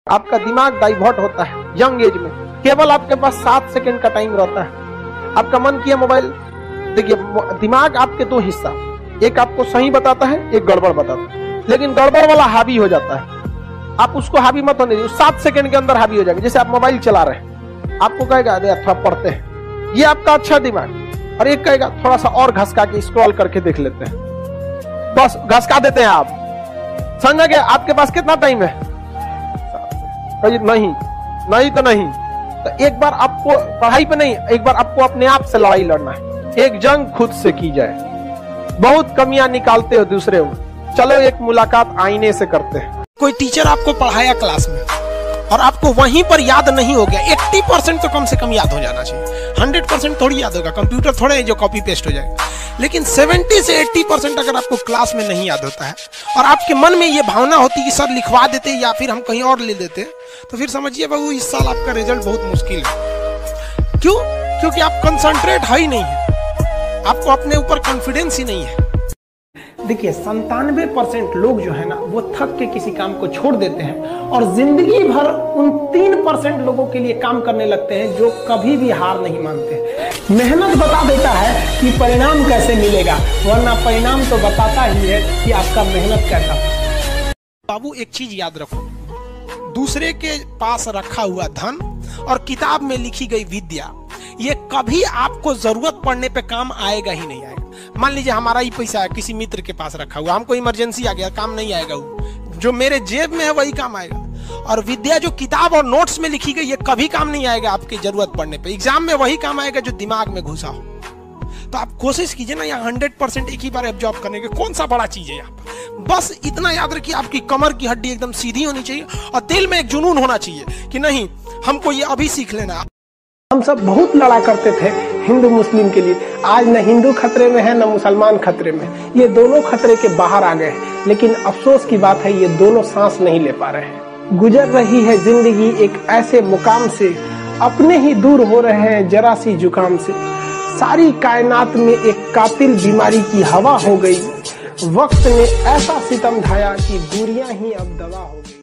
आपका दिमाग डाइवर्ट होता है यंग एज में। केवल आपके पास 7 सेकंड का टाइम रहता है। आपका मन किया मोबाइल, देखिए दिमाग आपके दो हिस्सा, एक आपको सही बताता है, एक गड़बड़ बताता है, लेकिन गड़बड़ वाला हावी हो जाता है। आप उसको हावी मत होने दीजिए, 7 सेकंड के अंदर हावी हो जाएगा। जैसे आप मोबाइल चला रहे हैं, आपको कहेगा अरे थोड़ा पढ़ते हैं, ये आपका अच्छा दिमाग, और एक कहेगा थोड़ा सा और घसका के स्क्रॉल करके देख लेते हैं, बस घसका देते हैं आप। समझ गए? आपके पास कितना टाइम है? नहीं नहीं तो नहीं। तो एक बार आपको पढ़ाई पे नहीं, एक बार आपको अपने आप से लड़ाई लड़ना है। एक जंग खुद से की जाए। बहुत कमियां निकालते हो दूसरे में, चलो एक मुलाकात आईने से करते हैं। कोई टीचर आपको पढ़ाया क्लास में और आपको वहीं पर याद नहीं हो गया, 80% तो कम से कम याद हो जाना चाहिए। 100% थोड़ी याद होगा, कंप्यूटर थोड़े है जो कॉपी पेस्ट हो जाएगा, लेकिन 70 से 80% अगर आपको क्लास में नहीं याद होता है और आपके मन में ये भावना होती कि सर लिखवा देते या फिर हम कहीं और ले देते, तो फिर समझिए बाबू इस साल आपका रिजल्ट बहुत मुश्किल है। क्यों? क्योंकि आप कंसंट्रेट है ही नहीं है, आपको अपने ऊपर कॉन्फिडेंस ही नहीं है। देखिए 97% लोग जो है ना वो थक के किसी काम को छोड़ देते हैं और जिंदगी भर उन 3% लोगों के लिए काम करने लगते हैं जो कभी भी हार नहीं मानते। मेहनत बता देता है कि परिणाम कैसे मिलेगा, वरना परिणाम तो बताता ही है कि आपका मेहनत कैसा था। बाबू एक चीज याद रखो, दूसरे के पास रखा हुआ धन और किताब में लिखी गई विद्या, ये कभी आपको जरूरत पड़ने पे काम आएगा ही नहीं आएगा। मान लीजिए हमारा ही पैसा है किसी मित्र के पास रखा हुआ, हमको इमरजेंसी आ गया, काम नहीं आएगा। वो जो मेरे जेब में है वही काम आएगा। और विद्या जो किताब और नोट्स में लिखी गई, ये कभी काम नहीं आएगा आपकी जरूरत पड़ने पे। एग्जाम में वही काम आएगा जो दिमाग में घुसा हो। तो आप कोशिश कीजिए ना यहाँ 100% एक ही बार एब्जॉर्ब करने के। कौन सा बड़ा चीज है यहाँ पर? बस इतना याद रखिए आपकी कमर की हड्डी एकदम सीधी होनी चाहिए और दिल में एक जुनून होना चाहिए कि नहीं हमको ये अभी सीख लेना। हम सब बहुत लड़ा करते थे हिंदू मुस्लिम के लिए। आज न हिंदू खतरे में है न मुसलमान खतरे में, ये दोनों खतरे के बाहर आ गए हैं। लेकिन अफसोस की बात है ये दोनों सांस नहीं ले पा रहे हैं। गुजर रही है जिंदगी एक ऐसे मुकाम से, अपने ही दूर हो रहे हैं जरा सी जुकाम से। सारी कायनात में एक कातिल बीमारी की हवा हो गई, वक्त ने ऐसा सितम ढाया कि दूरियां ही अब दवा हो गई।